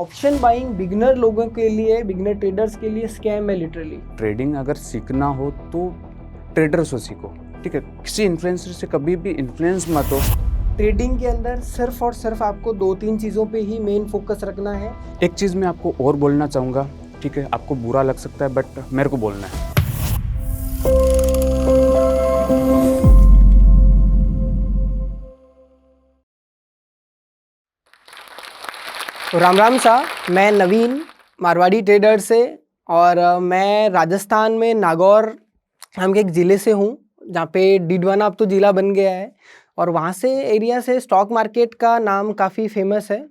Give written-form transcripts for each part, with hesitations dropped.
Option buying beginner लोगों के लिए, बिगिनर ट्रेडर्स के लिए स्कैम है लिटरली। ट्रेडिंग अगर सीखना हो तो ट्रेडर से सीखो, ठीक है। किसी इन्फ्लुएंसर से कभी भी इन्फ्लुएंस मत हो। ट्रेडिंग के अंदर सिर्फ और सिर्फ आपको 2-3 चीज़ों पे ही मेन फोकस रखना है। एक चीज़ मैं आपको और बोलना चाहूँगा, ठीक है, आपको बुरा लग सकता है बट मेरे को बोलना है। तो राम राम सा, मैं नवीन मारवाड़ी ट्रेडर से, और मैं राजस्थान में नागौर नाम के एक ज़िले से हूँ, जहाँ पे डीडवाना अब तो ज़िला बन गया है। और वहाँ से एरिया से स्टॉक मार्केट का नाम काफ़ी फेमस है,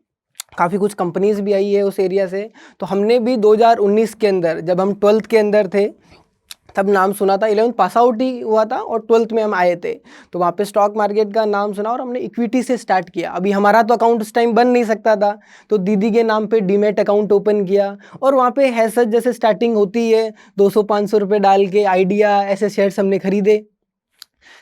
काफ़ी कुछ कंपनीज भी आई है उस एरिया से। तो हमने भी 2019 के अंदर, जब हम 12th के अंदर थे, तब नाम सुना था। 11th पास आउट ही हुआ था और 12th में हम आए थे, तो वहाँ पे स्टॉक मार्केट का नाम सुना और हमने इक्विटी से स्टार्ट किया। अभी हमारा तो अकाउंट उस टाइम बन नहीं सकता था, तो दीदी के नाम पे डीमैट अकाउंट ओपन किया। और वहाँ पे है सच जैसे स्टार्टिंग होती है, 200-500 रुपये डाल के आइडिया ऐसे शेयर्स हमने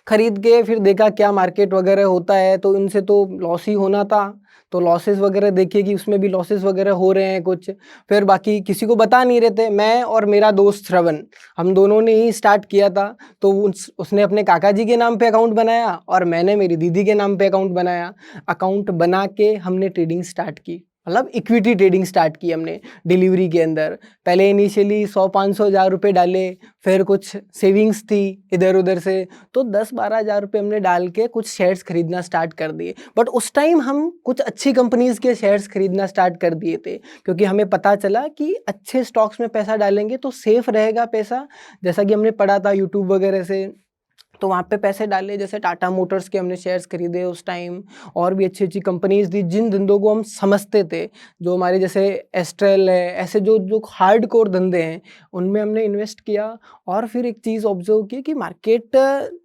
खरीद के फिर देखा क्या मार्केट वगैरह होता है, तो इनसे तो लॉस ही होना था। तो लॉसेस वगैरह देखे कि उसमें भी लॉसेस वगैरह हो रहे हैं कुछ। फिर बाकी किसी को बता नहीं रहे थे, मैं और मेरा दोस्त श्रवण, हम दोनों ने ही स्टार्ट किया था। तो उसने अपने काका जी के नाम पे अकाउंट बनाया और मैंने मेरी दीदी के नाम पे अकाउंट बनाया। अकाउंट बना के हमने ट्रेडिंग स्टार्ट की, मतलब इक्विटी ट्रेडिंग स्टार्ट की हमने डिलीवरी के अंदर। पहले इनिशियली 100-500 हज़ार रुपये डाले, फिर कुछ सेविंग्स थी इधर उधर से, तो 10-12 हज़ार रुपये हमने डाल के कुछ शेयर्स खरीदना स्टार्ट कर दिए। बट उस टाइम हम कुछ अच्छी कंपनीज़ के शेयर्स खरीदना स्टार्ट कर दिए थे, क्योंकि हमें पता चला कि अच्छे स्टॉक्स में पैसा डालेंगे तो सेफ रहेगा पैसा, जैसा कि हमने पढ़ा था यूट्यूब वगैरह से। तो वहाँ पे पैसे डाले, जैसे टाटा मोटर्स के हमने शेयर्स खरीदे उस टाइम, और भी अच्छी अच्छी कंपनीज थी जिन धंधों को हम समझते थे, जो हमारे जैसे एस्ट्रेल है, ऐसे जो जो हार्ड कोर धंधे हैं उनमें हमने इन्वेस्ट किया। और फिर एक चीज़ ऑब्जर्व की कि मार्केट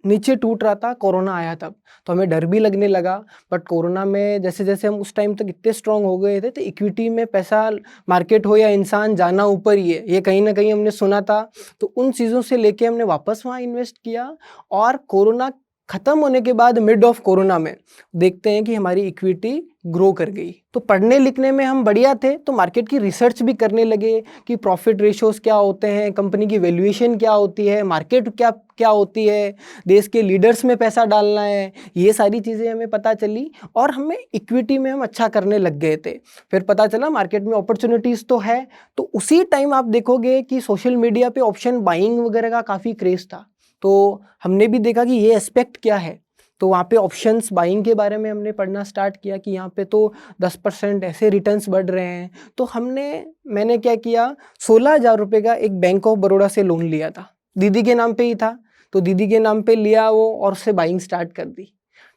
नीचे टूट रहा था, कोरोना आया तब, तो हमें डर भी लगने लगा। बट कोरोना में जैसे जैसे हम उस टाइम तक इतने स्ट्रांग हो गए थे, तो इक्विटी में पैसा, मार्केट हो या इंसान, जाना ऊपर ही है, ये कहीं ना कहीं हमने सुना था। तो उन चीज़ों से लेके हमने वापस वहाँ इन्वेस्ट किया। और कोरोना खत्म होने के बाद मिड ऑफ कोरोना में देखते हैं कि हमारी इक्विटी ग्रो कर गई। तो पढ़ने लिखने में हम बढ़िया थे, तो मार्केट की रिसर्च भी करने लगे कि प्रॉफिट रेशियोज क्या होते हैं, कंपनी की वैल्यूएशन क्या होती है, मार्केट क्या क्या होती है, देश के लीडर्स में पैसा डालना है, ये सारी चीज़ें हमें पता चली। और हमें इक्विटी में हम अच्छा करने लग गए थे। फिर पता चला मार्केट में अपॉर्चुनिटीज़ तो है। तो उसी टाइम आप देखोगे कि सोशल मीडिया पे ऑप्शन बाइंग वगैरह का काफ़ी क्रेज़ था, तो हमने भी देखा कि ये एस्पेक्ट क्या है। तो वहाँ पे ऑप्शंस बाइंग के बारे में हमने पढ़ना स्टार्ट किया कि यहाँ पे तो 10% ऐसे रिटर्न्स बढ़ रहे हैं। तो मैंने क्या किया, 16,000 रुपये का एक बैंक ऑफ बड़ौदा से लोन लिया था, दीदी के नाम पे ही था, तो दीदी के नाम पे लिया वो, और उससे बाइंग स्टार्ट कर दी।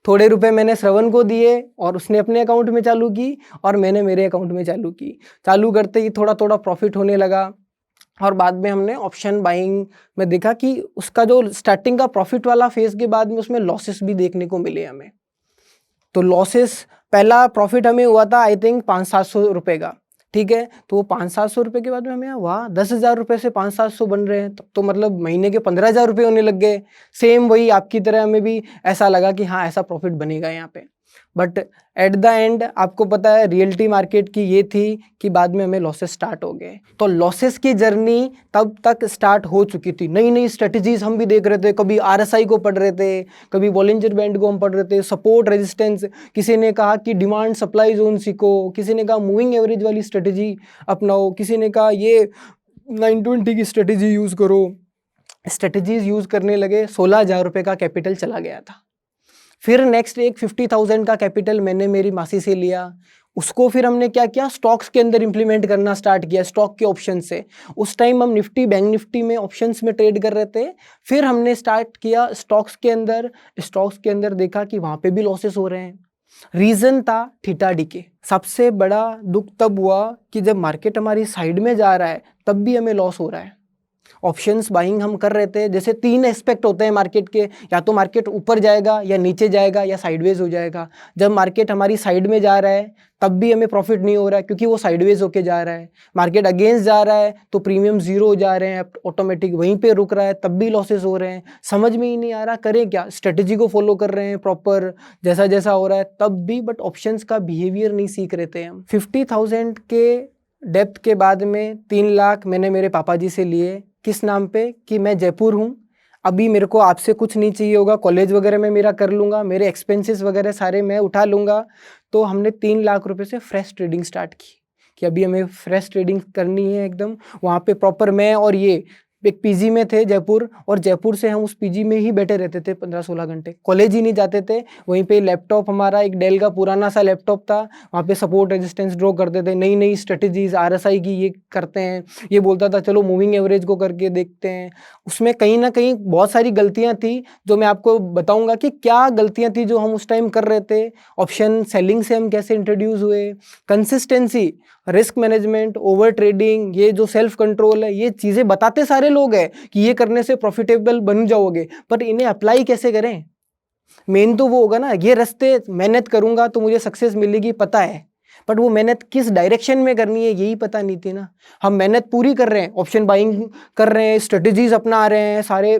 थोड़े रुपए मैंने श्रवण को दिए और उसने अपने अकाउंट में चालू की, और मैंने मेरे अकाउंट में चालू की। चालू करते ही थोड़ा थोड़ा प्रॉफिट होने लगा। और बाद में हमने ऑप्शन बाइंग में देखा कि उसका जो स्टार्टिंग का प्रॉफिट वाला फेज के बाद में उसमें लॉसेस भी देखने को मिले हमें। तो लॉसेस, पहला प्रॉफिट हमें हुआ था आई थिंक 500-700 रुपये का, ठीक है। तो वो 500-700 रुपये के बाद में हमें वाह 10,000 रुपये से 500-700 बन रहे हैं, तब तो मतलब महीने के 15,000 रुपये होने लग गए। सेम वही आपकी तरह हमें भी ऐसा लगा कि हाँ ऐसा प्रॉफिट बनेगा यहाँ पे। बट एट द एंड आपको पता है रियलिटी मार्केट की ये थी कि बाद में हमें लॉसेस स्टार्ट हो गए। तो लॉसेस की जर्नी तब तक स्टार्ट हो चुकी थी। नई नई स्ट्रेटजीज हम भी देख रहे थे, कभी आरएसआई को पढ़ रहे थे, कभी बॉलिंजर बैंड को हम पढ़ रहे थे, सपोर्ट रेजिस्टेंस, किसी ने कहा कि डिमांड सप्लाई जोन सीखो, किसी ने कहा मूविंग एवरेज वाली स्ट्रेटजी अपनाओ, किसी ने कहा ये 920 की स्ट्रेटजी यूज़ करो। स्ट्रेटजीज यूज़ करने लगे, 16,000 रुपये का कैपिटल चला गया था। फिर नेक्स्ट एक 50,000 का कैपिटल मैंने मेरी मासी से लिया, उसको फिर हमने क्या किया, स्टॉक्स के अंदर इंप्लीमेंट करना स्टार्ट किया, स्टॉक के ऑप्शन से। उस टाइम हम निफ्टी, बैंक निफ्टी में ऑप्शंस में ट्रेड कर रहे थे। फिर हमने स्टार्ट किया स्टॉक्स के अंदर देखा कि वहाँ पे भी लॉसेस हो रहे हैं। रीज़न था थीटा डीके। सबसे बड़ा दुख तब हुआ कि जब मार्केट हमारी साइड में जा रहा है तब भी हमें लॉस हो रहा है। ऑप्शंस बाइंग हम कर रहे थे, जैसे 3 एस्पेक्ट होते हैं मार्केट के, या तो मार्केट ऊपर जाएगा या नीचे जाएगा या साइडवेज हो जाएगा। जब मार्केट हमारी साइड में जा रहा है तब भी हमें प्रॉफिट नहीं हो रहा है, क्योंकि वो साइडवेज होके जा रहा है। मार्केट अगेंस्ट जा रहा है तो प्रीमियम जीरो हो जा रहे हैं, ऑटोमेटिक वहीं पे रुक रहा है, तब भी लॉसेस हो रहे हैं। समझ में ही नहीं आ रहा करें क्या, स्ट्रेटेजी को फॉलो कर रहे हैं प्रॉपर जैसा जैसा हो रहा है तब भी, बट ऑप्शंस का बिहेवियर नहीं सीख रहे थे हम। 50,000 के डेप्थ के बाद में 3 लाख मैंने मेरे पापा जी से लिए। किस नाम पे? कि मैं जयपुर हूँ, अभी मेरे को आपसे कुछ नहीं चाहिए होगा, कॉलेज वगैरह में मेरा कर लूँगा, मेरे एक्सपेंसेस वगैरह सारे मैं उठा लूँगा। तो हमने 3 लाख रुपए से फ्रेश ट्रेडिंग स्टार्ट की कि अभी हमें फ्रेश ट्रेडिंग करनी है एकदम। वहाँ पे प्रॉपर मैं और ये एक पीजी में थे जयपुर, और जयपुर से हम उस पीजी में ही बैठे रहते थे 15-16 घंटे, कॉलेज ही नहीं जाते थे। वहीं पे लैपटॉप हमारा एक डेल का पुराना सा लैपटॉप था, वहाँ पे सपोर्ट रेजिस्टेंस ड्रॉ करते थे, नई नई स्ट्रेटेजीज आरएसआई की ये करते हैं, ये बोलता था चलो मूविंग एवरेज को करके देखते हैं। उसमें कहीं ना कहीं बहुत सारी गलतियां थी जो मैं आपको बताऊंगा कि क्या गलतियां थी जो हम उस टाइम कर रहे थे। ऑप्शन सेलिंग से हम कैसे इंट्रोड्यूस हुए, consistency, risk management, over trading, ये जो सेल्फ कंट्रोल है, ये चीज़ें बताते सारे लोग हैं कि ये करने से प्रॉफिटेबल बन जाओगे, पर इन्हें अप्लाई कैसे करें? मेन तो वो होगा ना, ये रास्ते मेहनत करूंगा तो मुझे सक्सेस मिलेगी पता है, बट वो मेहनत किस डायरेक्शन में करनी है यही पता नहीं थी ना। हम मेहनत पूरी कर रहे हैं, ऑप्शन बाइंग कर रहे हैं, स्ट्रेटजीज अपना रहे हैं, सारे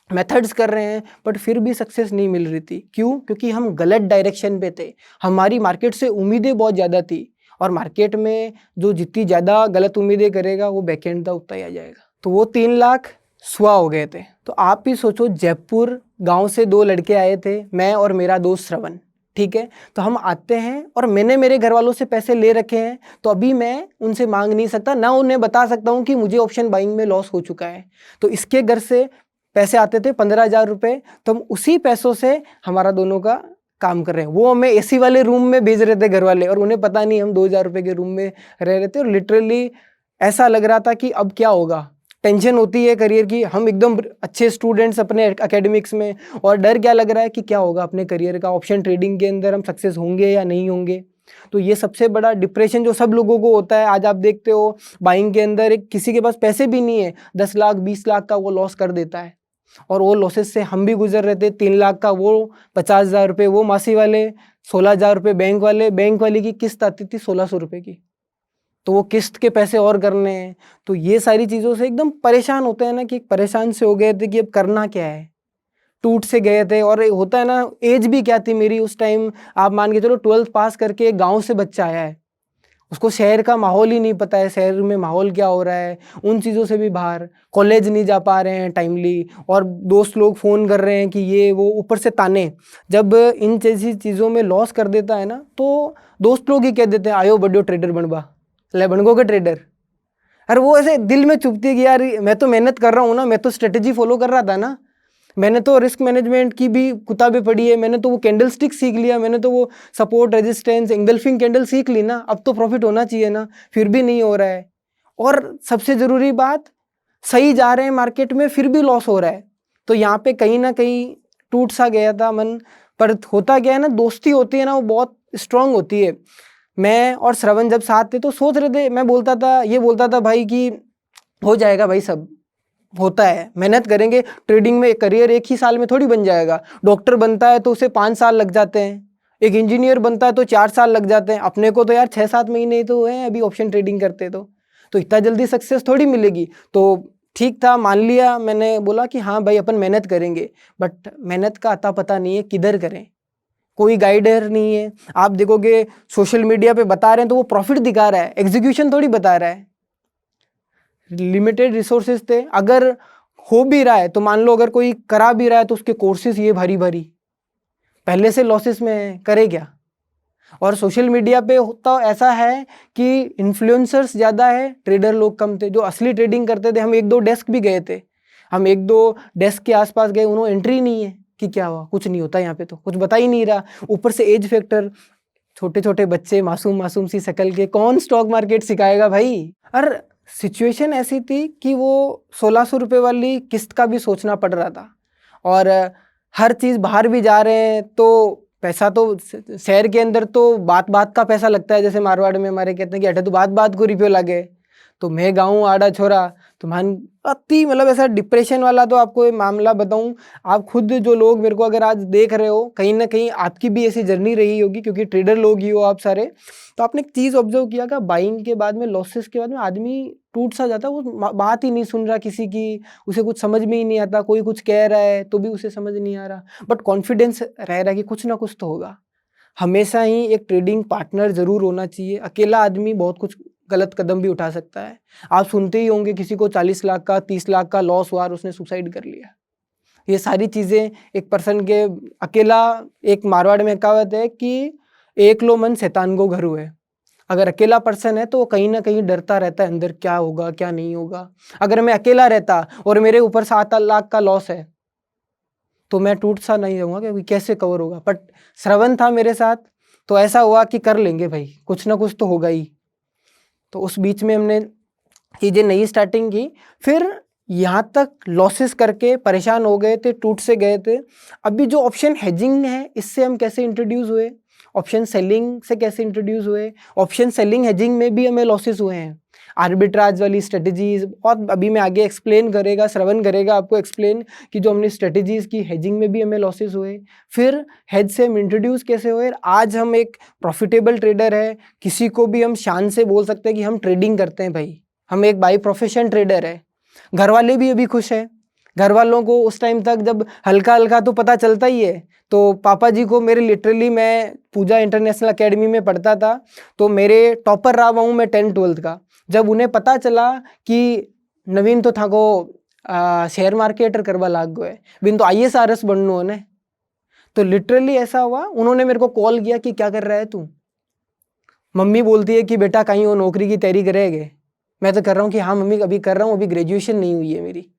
मेथड्स कर रहे हैं, बट फिर भी सक्सेस नहीं मिल रही थी। क्यों? क्योंकि हम गलत डायरेक्शन पे थे। हमारी मार्केट से उम्मीदें बहुत ज़्यादा थी, और मार्केट में जो जितनी ज़्यादा गलत उम्मीदें करेगा वो बैकएंड का उतना ही आ जाएगा। तो वो 3 लाख सुआ हो गए थे। तो आप भी सोचो, जयपुर गांव से 2 लड़के आए थे, मैं और मेरा दोस्त श्रवण, ठीक है। तो हम आते हैं और मैंने मेरे घर वालों से पैसे ले रखे हैं, तो अभी मैं उनसे मांग नहीं सकता, ना उन्हें बता सकता हूँ कि मुझे ऑप्शन बाइंग में लॉस हो चुका है। तो इसके घर से पैसे आते थे 15,000 रुपये, तो हम उसी पैसों से हमारा दोनों का काम कर रहे हैं। वो हमें एसी वाले रूम में भेज रहे थे घर वाले, और उन्हें पता नहीं हम 2,000 रुपये के रूम में रह रहे थे। और लिटरली ऐसा लग रहा था कि अब क्या होगा, टेंशन होती है करियर की, हम एकदम अच्छे स्टूडेंट्स अपने एकेडमिक्स में, और डर क्या लग रहा है कि क्या होगा अपने करियर का, ऑप्शन ट्रेडिंग के अंदर हम सक्सेस होंगे या नहीं होंगे। तो ये सबसे बड़ा डिप्रेशन जो सब लोगों को होता है। आज आप देखते हो बाइंग के अंदर एक किसी के पास पैसे भी नहीं है, 10 लाख 20 लाख का वो लॉस कर देता है, और वो लॉसेस से हम भी गुजर रहे थे। 3 लाख का वो, 50,000 रुपये वो मासी वाले, 16,000 रुपये बैंक वाले, बैंक वाली की किस्त आती थी 1,600 रुपये की, तो वो किस्त के पैसे और करने हैं। तो ये सारी चीज़ों से एकदम परेशान होते हैं ना, कि परेशान से हो गए थे कि अब करना क्या है, टूट से गए थे। और होता है ना, एज भी क्या थी मेरी उस टाइम, आप मान के चलो 12th पास करके एक गाँव से बच्चा आया है, उसको शहर का माहौल ही नहीं पता है, शहर में माहौल क्या हो रहा है, उन चीज़ों से भी बाहर, कॉलेज नहीं जा पा रहे हैं टाइमली, और दोस्त लोग फ़ोन कर रहे हैं कि ये वो, ऊपर से ताने। जब इन जैसी चीज़ों में लॉस कर देता है ना, तो दोस्त लोग ही कह देते हैं आयो बड़ो ट्रेडर बनबा, ले बनगो के ट्रेडर। अरे वो ऐसे दिल में चुभती है कि यार मैं तो मेहनत कर रहा हूँ ना, मैं तो स्ट्रेटेजी फॉलो कर रहा था ना, मैंने तो रिस्क मैनेजमेंट की भी किताबें पढ़ी है, मैंने तो वो कैंडल स्टिक सीख लिया, मैंने तो वो सपोर्ट रेजिस्टेंस एंगल्फिंग कैंडल सीख ली ना, अब तो प्रॉफिट होना चाहिए ना, फिर भी नहीं हो रहा है। और सबसे ज़रूरी बात, सही जा रहे हैं मार्केट में फिर भी लॉस हो रहा है। तो यहाँ पे कहीं ना कहीं टूट सा गया था मन। पर होता क्या है ना, दोस्ती होती है ना, वो बहुत स्ट्रांग होती है। मैं और श्रवण जब साथ थे तो सोच रहे थे, मैं बोलता था, ये बोलता था भाई कि हो जाएगा भाई, सब होता है, मेहनत करेंगे, ट्रेडिंग में करियर एक ही साल में थोड़ी बन जाएगा। डॉक्टर बनता है तो उसे 5 साल लग जाते हैं, एक इंजीनियर बनता है तो 4 साल लग जाते हैं, अपने को तो यार 6-7 महीने ही तो हैं अभी ऑप्शन ट्रेडिंग करते। तो इतना जल्दी सक्सेस थोड़ी मिलेगी। तो ठीक था, मान लिया, मैंने बोला कि हाँ भाई अपन मेहनत करेंगे, बट मेहनत का अता पता नहीं है किधर करें, कोई गाइडर नहीं है। आप देखोगे सोशल मीडिया पे बता रहे हैं तो वो प्रॉफिट दिखा रहा है, एग्जीक्यूशन थोड़ी बता रहा है। लिमिटेड रिसोर्सेज थे, अगर हो भी रहा है तो मान लो अगर कोई करा भी रहा है तो उसके कोर्सेज ये भारी भारी, पहले से लॉसेस में है, करे क्या। और सोशल मीडिया पे होता ऐसा है कि इन्फ्लुएंसर्स ज़्यादा है, ट्रेडर लोग कम थे। जो असली ट्रेडिंग करते थे, हम 1-2 डेस्क भी गए थे, हम 1-2 डेस्क के आसपास गए, उन्होंने एंट्री नहीं है कि क्या हुआ, कुछ नहीं होता यहाँ पे, तो कुछ बता ही नहीं रहा। ऊपर से एज फैक्टर, छोटे छोटे बच्चे, मासूम मासूम सी शक्ल के, कौन स्टॉक मार्केट सिखाएगा भाई। और सिचुएशन ऐसी थी कि वो 1,600 रुपये वाली किस्त का भी सोचना पड़ रहा था, और हर चीज़ बाहर भी जा रहे हैं तो पैसा तो शहर के अंदर तो बात बात का पैसा लगता है, जैसे मारवाड़ में हमारे कहते हैं कि अठे तो बात बात को रुपये लगे। तो मैं गाँव आड़ा छोरा, तो मान अति मतलब ऐसा डिप्रेशन वाला, तो आपको ये मामला बताऊं, आप खुद जो लोग मेरे को अगर आज देख रहे हो, कहीं ना कहीं आपकी भी ऐसी जर्नी रही होगी, क्योंकि ट्रेडर लोग ही हो आप सारे। तो आपने एक चीज़ ऑब्जर्व किया कि बाइंग के बाद में, लॉसेस के बाद में आदमी टूट सा जाता है, वो बात ही नहीं सुन रहा किसी की, उसे कुछ समझ में ही नहीं आता, कोई कुछ कह रहा है तो भी उसे समझ नहीं आ रहा, बट कॉन्फिडेंस रह रहा है कि कुछ ना कुछ तो होगा। हमेशा ही एक ट्रेडिंग पार्टनर जरूर होना चाहिए, अकेला आदमी बहुत कुछ गलत कदम भी उठा सकता है। आप सुनते ही होंगे किसी को 40 लाख का 30 लाख का लॉस हुआ और उसने सुसाइड कर लिया। ये सारी चीज़ें एक पर्सन के अकेला, एक मारवाड़ में कहावत है कि एक लो मन शैतान को घर हुए। अगर अकेला पर्सन है तो वो कहीं ना कहीं डरता रहता है अंदर, क्या होगा क्या नहीं होगा। अगर मैं अकेला रहता और मेरे ऊपर 7 लाख का लॉस है तो मैं टूट सा नहीं रहूँगा क्योंकि कैसे कवर होगा। बट श्रवण था मेरे साथ तो ऐसा हुआ कि कर लेंगे भाई, कुछ ना कुछ तो होगा ही। तो उस बीच में हमने चीज़ें नई स्टार्टिंग की, फिर यहाँ तक लॉसेस करके परेशान हो गए थे, टूट से गए थे। अभी जो ऑप्शन हेजिंग है इससे हम कैसे इंट्रोड्यूस हुए, ऑप्शन सेलिंग से कैसे इंट्रोड्यूस हुए, ऑप्शन सेलिंग हेजिंग में भी हमें लॉसेस हुए हैं। आर्बिट्राज वाली स्ट्रेटजीज और अभी मैं आगे एक्सप्लेन करेगा, श्रवण करेगा आपको एक्सप्लेन कि जो हमने स्ट्रेटजीज की हेजिंग में भी हमें लॉसेस हुए। फिर हेज से हम इंट्रोड्यूस कैसे हुए, आज हम एक प्रॉफिटेबल ट्रेडर है। किसी को भी हम शान से बोल सकते हैं कि हम ट्रेडिंग करते हैं भाई, हम एक बाई प्रोफेशन ट्रेडर है। घर वाले भी अभी खुश हैं। घर वालों को उस टाइम तक जब हल्का हल्का तो पता चलता ही है, तो पापा जी को मेरे लिटरली, मैं पूजा इंटरनेशनल एकेडमी में पढ़ता था तो मेरे टॉपर रहा हूँ मैं 10th-12th का। जब उन्हें पता चला कि नवीन तो था को शेयर मार्केटर करवा लाग गए, बिन तो ISRS बननो है, तो लिटरली ऐसा हुआ। उन्होंने मेरे को कॉल किया कि क्या कर रहा है तू। मम्मी बोलती है कि बेटा कहीं वो नौकरी की तैयारी करेगे। मैं तो कर रहा हूँ कि हाँ मम्मी अभी कर रहा हूँ, अभी ग्रेजुएशन नहीं हुई है मेरी।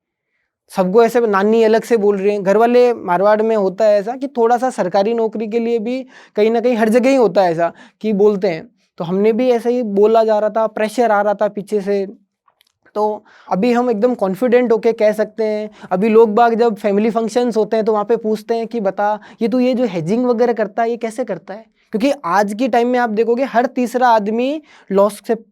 सबको ऐसे नानी अलग से बोल रहे हैं। घर वाले मारवाड़ में होता है ऐसा कि थोड़ा सा सरकारी नौकरी के लिए भी कहीं ना कहीं हर जगह ही होता है ऐसा कि बोलते हैं। तो हमने भी ऐसे ही बोला जा रहा था, प्रेशर आ रहा था पीछे से। तो अभी हम एकदम कॉन्फिडेंट होके कह सकते हैं। अभी लोग बाग जब फैमिली फंक्शंस होते हैं तो वहाँ पे पूछते हैं कि बता ये जो हेजिंग वगैरह करता है ये कैसे करता है, क्योंकि आज की टाइम में आप देखोगे हर तीसरा आदमी लॉस से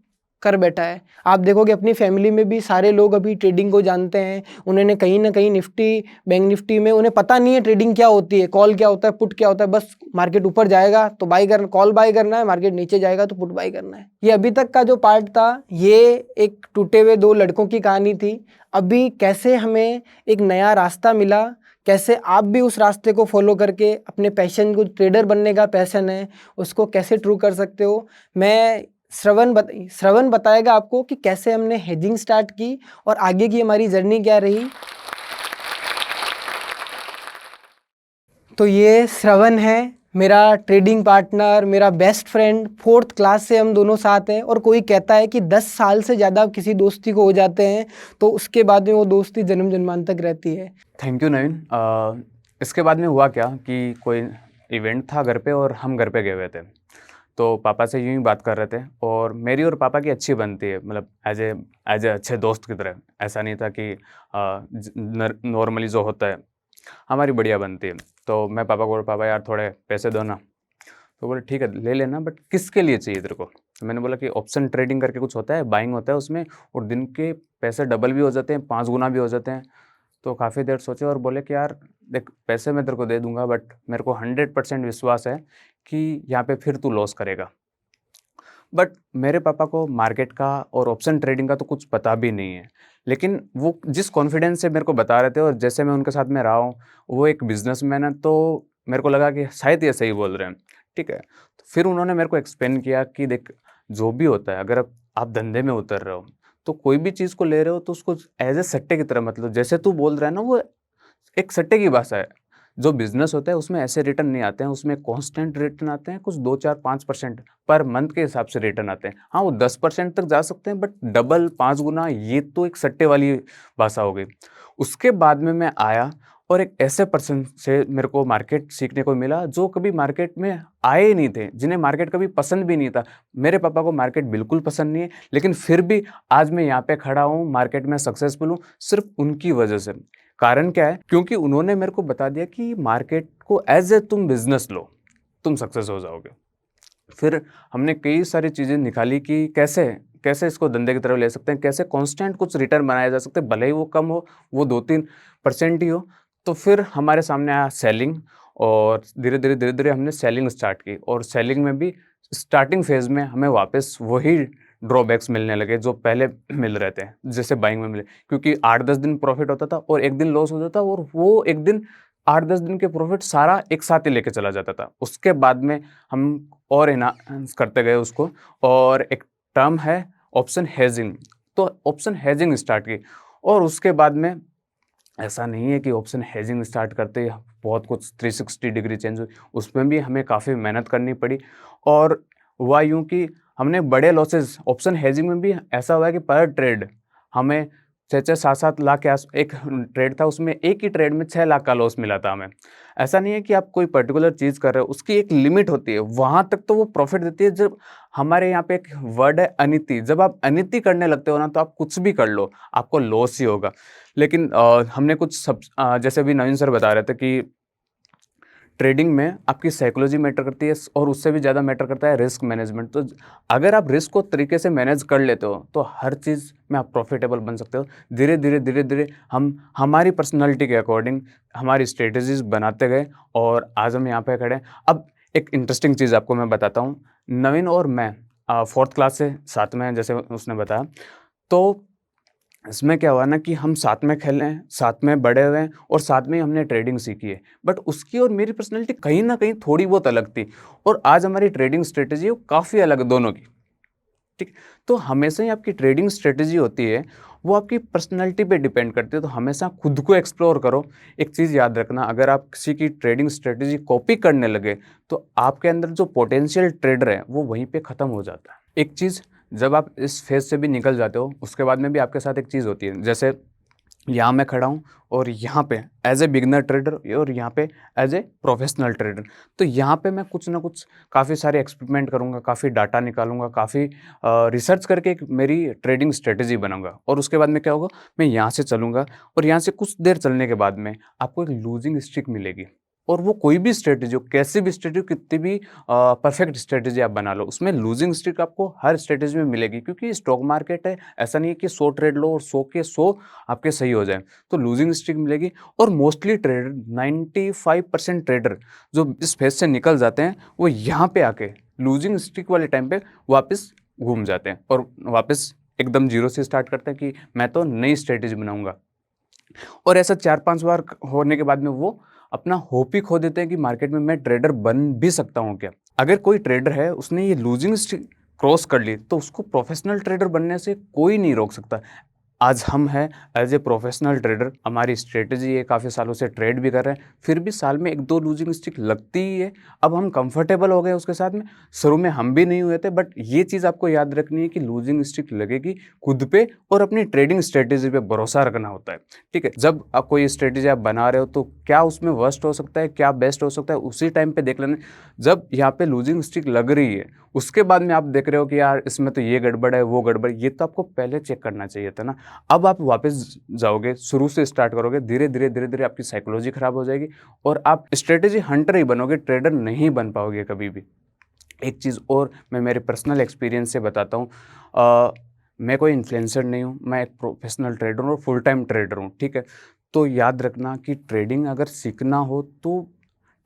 कर बैठा है। आप देखोगे अपनी फैमिली में भी सारे लोग अभी ट्रेडिंग को जानते हैं। उन्होंने कहीं ना कहीं निफ्टी, बैंक निफ्टी में उन्हें पता नहीं है ट्रेडिंग क्या होती है, कॉल क्या होता है, पुट क्या होता है। बस मार्केट ऊपर जाएगा तो बाई करना, कॉल बाई करना है, मार्केट नीचे जाएगा तो पुट बाई करना है। ये अभी तक का जो पार्ट था ये एक टूटे हुए दो लड़कों की कहानी थी। अभी कैसे हमें एक नया रास्ता मिला, कैसे आप भी उस रास्ते को फॉलो करके अपने पैशन को, ट्रेडर बनने का पैशन है उसको कैसे ट्रू कर सकते हो। मैं श्रवण बताएगा आपको कि कैसे हमने हेजिंग स्टार्ट की और आगे की हमारी जर्नी क्या रही। तो ये श्रवण है मेरा ट्रेडिंग पार्टनर, मेरा बेस्ट फ्रेंड। 4th क्लास से हम दोनों साथ हैं और कोई कहता है कि 10 साल से ज़्यादा किसी दोस्ती को हो जाते हैं तो उसके बाद में वो दोस्ती जन्म जन्मांत तक रहती है। थैंक यू नवीन। इसके बाद में हुआ क्या कि कोई इवेंट था घर पे और हम घर पे गए हुए थे, तो पापा से यूं ही बात कर रहे थे और मेरी और पापा की अच्छी बनती है, मतलब एज ए अच्छे दोस्त की तरह। ऐसा नहीं था कि नॉर्मली जो होता है हमारी बढ़िया बनती है। तो मैं पापा को, पापा यार थोड़े पैसे दो ना। तो बोले ठीक है ले लेना, बट किसके लिए चाहिए तेरे को। तो मैंने बोला कि ऑप्शन ट्रेडिंग करके कुछ होता है, बाइंग होता है उसमें, और दिन के पैसे डबल भी हो जाते हैं, 5 गुना भी हो जाते हैं। तो काफ़ी देर सोचे और बोले कि यार देख पैसे मैं तेरे को दे दूंगा, बट मेरे को 100% विश्वास है कि यहाँ पे फिर तू लॉस करेगा। बट मेरे पापा को मार्केट का और ऑप्शन ट्रेडिंग का तो कुछ पता भी नहीं है, लेकिन वो जिस कॉन्फिडेंस से मेरे को बता रहे थे और जैसे मैं उनके साथ में रहा हूँ, वो एक बिजनेसमैन है, तो मेरे को लगा कि शायद ये सही बोल रहे हैं। ठीक है, तो फिर उन्होंने मेरे को एक्सप्लेन किया कि देख जो भी होता है, अगर आप धंधे में उतर रहे हो तो कोई भी चीज़ को ले रहे हो तो उसको एज ए सट्टे की तरह, मतलब जैसे तू बोल रहा है ना, वो एक सट्टे की भाषा है। जो बिजनेस होता है उसमें ऐसे रिटर्न नहीं आते हैं, उसमें कांस्टेंट रिटर्न आते हैं, कुछ 2 4 5% पर मंथ के हिसाब से रिटर्न आते हैं। हाँ वो 10% तक जा सकते हैं, बट डबल 5 गुना ये तो एक सट्टे वाली भाषा हो गई। उसके बाद में मैं आया और एक ऐसे पर्सन से मेरे को मार्केट सीखने को मिला जो कभी मार्केट में आए ही नहीं थे, जिन्हें मार्केट कभी पसंद भी नहीं था। मेरे पापा को मार्केट बिल्कुल पसंद नहीं है, लेकिन फिर भी आज मैं यहाँ पे खड़ा हूँ, मार्केट में सक्सेसफुल हूँ, सिर्फ उनकी वजह से। कारण क्या है, क्योंकि उन्होंने मेरे को बता दिया कि मार्केट को एज ए तुम बिजनेस लो, तुम सक्सेस हो जाओगे। फिर हमने कई सारी चीज़ें निकाली कि कैसे कैसे इसको धंधे की तरफ ले सकते हैं, कैसे कांस्टेंट कुछ रिटर्न बनाया जा सकता है, भले ही वो कम हो, वो 2 3% ही हो। तो फिर हमारे सामने आया सेलिंग, और धीरे धीरे हमने सेलिंग स्टार्ट की, और सेलिंग में भी स्टार्टिंग फेज में हमें वापस वही ड्रॉबैक्स मिलने लगे जो पहले मिल रहे थे, जैसे बाइंग में मिले। क्योंकि 8 10 दिन प्रॉफिट होता था और एक दिन लॉस हो जाता, और वो एक दिन 8 10 दिन के प्रॉफिट सारा एक साथ ही लेके चला जाता था। उसके बाद में हम और इनहांस करते गए उसको, और एक टर्म है ऑप्शन हेजिंग। तो ऑप्शन हेजिंग स्टार्ट की, और उसके बाद में ऐसा नहीं है कि ऑप्शन हेजिंग स्टार्ट करते ही बहुत कुछ 360 डिग्री चेंज हुई, उसमें भी हमें काफ़ी मेहनत करनी पड़ी। और हुआ यूँ कि हमने बड़े लॉसेस, ऑप्शन हेजिंग में भी ऐसा हुआ है कि पर ट्रेड हमें 6-6, 7-7 लाख के आस एक ट्रेड था, उसमें एक ही ट्रेड में 6 लाख का लॉस मिला था हमें। ऐसा नहीं है कि आप कोई पर्टिकुलर चीज़ कर रहे हो, उसकी एक लिमिट होती है, वहाँ तक तो वो प्रॉफ़िट देती है। जब हमारे यहाँ पे एक वर्ड है अनिति, जब आप अनिति करने लगते हो ना, तो आप कुछ भी कर लो, आपको लॉस ही होगा। लेकिन हमने कुछ जैसे अभी नवीन सर बता रहे थे कि ट्रेडिंग में आपकी साइकोलॉजी मैटर करती है, और उससे भी ज़्यादा मैटर करता है रिस्क मैनेजमेंट। तो अगर आप रिस्क को तरीके से मैनेज कर लेते हो, तो हर चीज़ में आप प्रॉफिटेबल बन सकते हो। धीरे धीरे धीरे धीरे हम हमारी पर्सनैलिटी के अकॉर्डिंग हमारी स्ट्रेटजीज बनाते गए, और आज हम यहाँ पे खड़े हैं। अब एक इंटरेस्टिंग चीज़ आपको मैं बताता हूँ। नवीन और मैं 4th क्लास से साथ में हैं, जैसे उसने बताया। तो इसमें क्या हुआ ना कि हम साथ में खेले हैं, साथ में बड़े हुए हैं, और साथ में ही हमने ट्रेडिंग सीखी है। बट उसकी और मेरी पर्सनैलिटी कहीं न कहीं थोड़ी बहुत अलग थी, और आज हमारी ट्रेडिंग स्ट्रेटजी वो काफ़ी अलग है दोनों की, ठीक? तो हमेशा ही आपकी ट्रेडिंग स्ट्रेटजी होती है, वो आपकी पर्सनैलिटी पे डिपेंड करती है। तो हमेशा खुद को एक्सप्लोर करो। एक चीज़ याद रखना, अगर आप किसी की ट्रेडिंग स्ट्रेटजी कॉपी करने लगे, तो आपके अंदर जो पोटेंशियल ट्रेडर है, वो वहीं पे ख़त्म हो जाता है। एक चीज़, जब आप इस फेज़ से भी निकल जाते हो, उसके बाद में भी आपके साथ एक चीज़ होती है। जैसे यहाँ मैं खड़ा हूँ, और यहाँ पे एज ए बिगनर ट्रेडर, और यहाँ पे एज ए प्रोफेशनल ट्रेडर। तो यहाँ पे मैं कुछ ना कुछ काफ़ी सारे एक्सपेरिमेंट करूँगा, काफ़ी डाटा निकालूंगा, काफ़ी रिसर्च करके एक मेरी ट्रेडिंग स्ट्रेटजी बनाऊंगा। और उसके बाद में क्या होगा, मैं यहाँ से चलूँगा, और यहाँ से कुछ देर चलने के बाद में आपको एक लूजिंग स्ट्रिक मिलेगी। और वो कोई भी स्ट्रेटजी हो, कैसी भी स्ट्रेटजी हो, कितनी भी परफेक्ट स्ट्रेटजी आप बना लो, उसमें लूजिंग स्ट्रिक आपको हर स्ट्रेटजी में मिलेगी, क्योंकि स्टॉक मार्केट है। ऐसा नहीं है कि 100 ट्रेड लो और 100 के 100 आपके सही हो जाए। तो लूजिंग स्ट्रिक मिलेगी। और मोस्टली ट्रेडर, 95% ट्रेडर जो इस फेज से निकल जाते हैं, वो यहाँ पे आके लूजिंग स्ट्रिक वाले टाइम पे वापस घूम जाते हैं, और वापस एकदम जीरो से स्टार्ट करते हैं कि मैं तो नई स्ट्रेटजी बनाऊंगा। और ऐसा 4-5 बार होने के बाद में वो अपना होप ही खो देते हैं कि मार्केट में मैं ट्रेडर बन भी सकता हूँ क्या। अगर कोई ट्रेडर है, उसने ये लूजिंग स्ट्रिक क्रॉस कर ली, तो उसको प्रोफेशनल ट्रेडर बनने से कोई नहीं रोक सकता। आज हम हैं एज ए प्रोफेशनल ट्रेडर, हमारी स्ट्रेटजी है, काफ़ी सालों से ट्रेड भी कर रहे हैं, फिर भी साल में 1-2 लूजिंग स्ट्रिक लगती ही है। अब हम कंफर्टेबल हो गए उसके साथ में। शुरू में हम भी नहीं हुए थे, बट ये चीज़ आपको याद रखनी है कि लूजिंग स्ट्रिक लगेगी, खुद पे और अपनी ट्रेडिंग स्ट्रेटजी पे भरोसा रखना होता है, ठीक है? जब आप कोई स्ट्रेटजी आप बना रहे हो, तो क्या उसमें वर्स्ट हो सकता है, क्या बेस्ट हो सकता है, उसी टाइम पे देख लेना। जब यहाँ पे लूजिंग स्ट्रिक लग रही है, उसके बाद में आप देख रहे हो कि यार इसमें तो ये गड़बड़ है, वो गड़बड़, ये तो आपको पहले चेक करना चाहिए था ना। अब आप वापस जाओगे, शुरू से स्टार्ट करोगे, धीरे धीरे धीरे धीरे आपकी साइकोलॉजी खराब हो जाएगी, और आप स्ट्रेटेजी हंटर ही बनोगे, ट्रेडर नहीं बन पाओगे कभी भी। एक चीज़ और मैं मेरे पर्सनल एक्सपीरियंस से बताता हूँ। मैं कोई इन्फ्लुएंसर नहीं हूँ, मैं एक प्रोफेशनल ट्रेडर हूँ और फुल टाइम ट्रेडर हूँ, ठीक है? तो याद रखना कि ट्रेडिंग अगर सीखना हो तो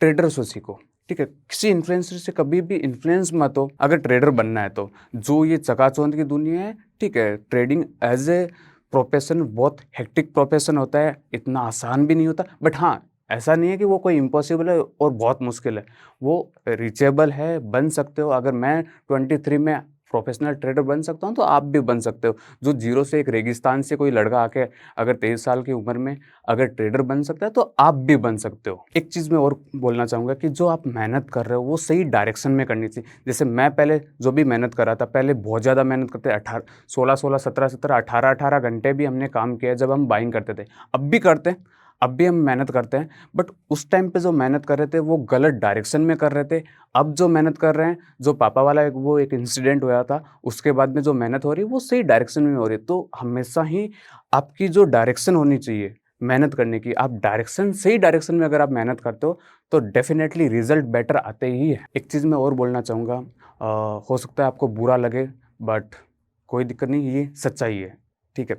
ट्रेडर से सीखो, ठीक है? किसी इन्फ्लुएंसर से कभी भी इन्फ्लुएंस मत हो अगर ट्रेडर बनना है तो। जो ये चकाचौंध की दुनिया है, ठीक है, ट्रेडिंग एज ए प्रोफेशन बहुत हेक्टिक प्रोफेशन होता है, इतना आसान भी नहीं होता। बट हाँ, ऐसा नहीं है कि वो कोई इम्पॉसिबल है और बहुत मुश्किल है, वो रीचेबल है, बन सकते हो। अगर मैं 23 में प्रोफेशनल ट्रेडर बन सकता हूँ, तो आप भी बन सकते हो। जो जीरो से, एक रेगिस्तान से कोई लड़का आके अगर 23 साल की उम्र में अगर ट्रेडर बन सकता है, तो आप भी बन सकते हो। एक चीज़ मैं और बोलना चाहूँगा कि जो आप मेहनत कर रहे हो, वो सही डायरेक्शन में करनी चाहिए। जैसे मैं पहले जो भी मेहनत कर रहा था, पहले बहुत ज़्यादा मेहनत करते, 16-16, 17-17, 18-18 घंटे भी हमने काम किया जब हम बाइंग करते थे। अब भी करते हैं, अब भी हम मेहनत करते हैं, बट उस टाइम पे जो मेहनत कर रहे थे, वो गलत डायरेक्शन में कर रहे थे। अब जो मेहनत कर रहे हैं, जो पापा वाला एक इंसिडेंट हुआ था, उसके बाद में जो मेहनत हो रही है, वो सही डायरेक्शन में हो रही है। तो हमेशा ही आपकी जो डायरेक्शन होनी चाहिए मेहनत करने की, आप डायरेक्शन, सही डायरेक्शन में अगर आप मेहनत करते हो, तो डेफिनेटली रिजल्ट बेटर आते ही है। एक चीज़ मैं और बोलना चाहूँगा, हो सकता है आपको बुरा लगे, बट कोई दिक्कत नहीं, ये सच्चाई है, ठीक है?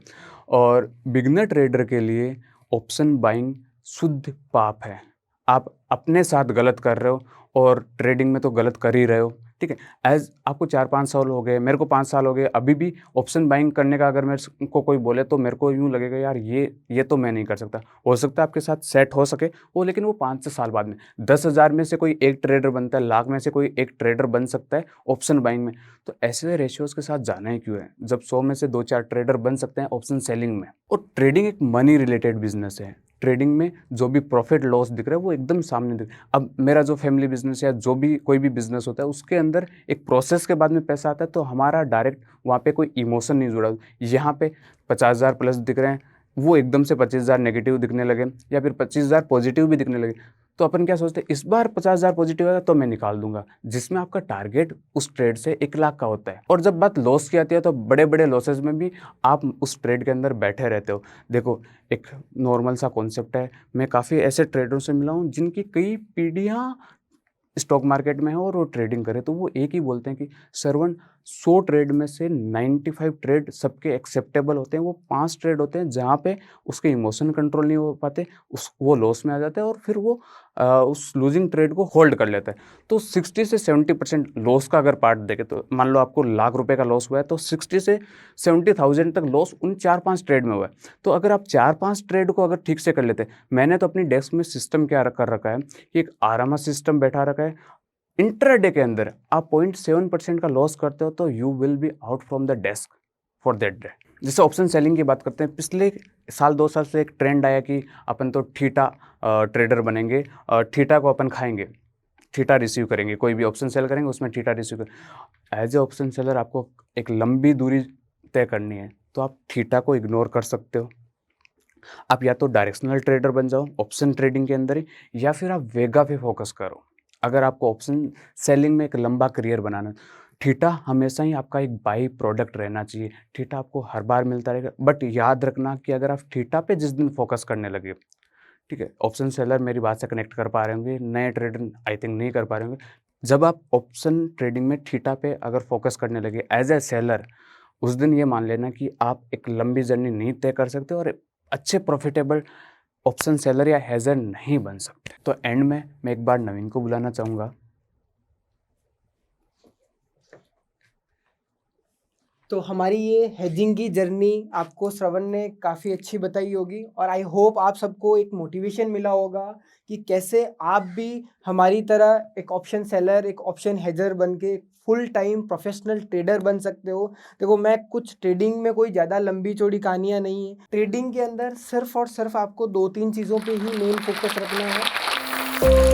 और बिगिनर ट्रेडर के लिए ऑप्शन बाइंग शुद्ध पाप है। आप अपने साथ गलत कर रहे हो, और ट्रेडिंग में तो गलत कर ही रहे हो, ठीक है। एज आपको 4-5 साल हो गए, मेरे को 5 साल हो गए, अभी भी ऑप्शन बाइंग करने का अगर मेरे को कोई बोले तो मेरे को यूँ लगेगा यार ये तो मैं नहीं कर सकता। हो सकता है आपके साथ सेट हो सके वो, लेकिन वो 5 से साल बाद में। 10,000 में से कोई एक ट्रेडर बनता है, लाख में से कोई एक ट्रेडर बन सकता है ऑप्शन बाइंग में। तो ऐसे रेशियोज़ के साथ जाना ही क्यों है, जब 100 में से 2-4 ट्रेडर बन सकते हैं ऑप्शन सेलिंग में। और ट्रेडिंग एक मनी रिलेटेड बिजनेस है। ट्रेडिंग में जो भी प्रॉफिट लॉस दिख रहा है वो एकदम सामने दिख। अब मेरा जो फैमिली बिजनेस या जो भी कोई भी बिजनेस होता है उसके अंदर एक प्रोसेस के बाद में पैसा आता है, तो हमारा डायरेक्ट वहाँ पे कोई इमोशन नहीं जुड़ा। यहाँ पे 50,000 प्लस दिख रहे हैं, वो एकदम से 25,000 नेगेटिव दिखने लगे या फिर 25,000 पॉजिटिव भी दिखने लगे, तो अपन क्या सोचते हैं इस बार 50,000 पॉजिटिव आएगा तो मैं निकाल दूंगा, जिसमें आपका टारगेट उस ट्रेड से 1 लाख का होता है। और जब बात लॉस की आती है तो बड़े बड़े लॉसेज में भी आप उस ट्रेड के अंदर बैठे रहते हो। देखो एक नॉर्मल सा कॉन्सेप्ट है, मैं काफ़ी ऐसे ट्रेडरों से मिला हूँ जिनकी कई पीढ़ियाँ स्टॉक मार्केट में है और वो ट्रेडिंग करे, तो वो एक ही बोलते हैं कि श्रवण 100 ट्रेड में से 95 ट्रेड सबके एक्सेप्टेबल होते हैं, वो 5 ट्रेड होते हैं जहाँ पे उसके इमोशन कंट्रोल नहीं हो पाते, वो लॉस में आ जाता है और फिर वो उस लूजिंग ट्रेड को होल्ड कर लेता है। तो 60 से 70% लॉस का अगर पार्ट देखें तो मान लो आपको लाख रुपए का लॉस हुआ है तो 60 से 70,000 तक लॉस उन 4-5 ट्रेड में हुआ है। तो अगर आप 4-5 ट्रेड को अगर ठीक से कर लेते हैं, मैंने तो अपनी डेस्क में सिस्टम क्या कर रखा है कि एक आरामा सिस्टम बैठा रखा है। इंट्राडे के अंदर आप 0.7% का लॉस करते हो तो you will be out from the desk for that day. जैसे ऑप्शन सेलिंग की बात करते हैं, पिछले साल 2 साल से एक ट्रेंड आया कि अपन तो थीटा ट्रेडर बनेंगे, थीटा को अपन खाएंगे, थीटा रिसीव करेंगे, कोई भी ऑप्शन सेल करेंगे उसमें थीटा रिसीव कर। एज ए ऑप्शन सेलर आपको एक लंबी दूरी तय करनी है तो आप थीटा को इग्नोर कर सकते हो। आप या तो डायरेक्शनल ट्रेडर बन जाओ ऑप्शन ट्रेडिंग के अंदर ही, या फिर आप वेगा पे फोकस करो अगर आपको ऑप्शन सेलिंग में एक लंबा करियर बनाना है। थीटा हमेशा ही आपका एक बाई प्रोडक्ट रहना चाहिए, थीटा आपको हर बार मिलता रहेगा। बट याद रखना कि अगर आप थीटा पे जिस दिन फोकस करने लगे, ठीक है, ऑप्शन सेलर मेरी बात से कनेक्ट कर पा रहे होंगे, नए ट्रेडर आई थिंक नहीं कर पा रहे होंगे। जब आप ऑप्शन ट्रेडिंग में थीटा पे अगर फोकस करने लगे एज ए सेलर, उस दिन ये मान लेना कि आप एक लंबी जर्नी नहीं तय कर सकते और अच्छे प्रॉफिटेबल ऑप्शन सेलर या हेजर नहीं बन सकते। तो एंड में मैं एक बार नवीन को बुलाना चाहूँगा। तो हमारी ये हेजिंग की जर्नी आपको श्रवण ने काफ़ी अच्छी बताई होगी और आई होप आप सबको एक मोटिवेशन मिला होगा कि कैसे आप भी हमारी तरह एक ऑप्शन सेलर, एक ऑप्शन हेजर बन के फुल टाइम प्रोफेशनल ट्रेडर बन सकते हो। देखो मैं कुछ ट्रेडिंग में कोई ज़्यादा लंबी चौड़ी कहानियाँ नहीं है। ट्रेडिंग के अंदर सिर्फ और सिर्फ आपको 2-3 चीज़ों पे ही मेन फोकस रखना है।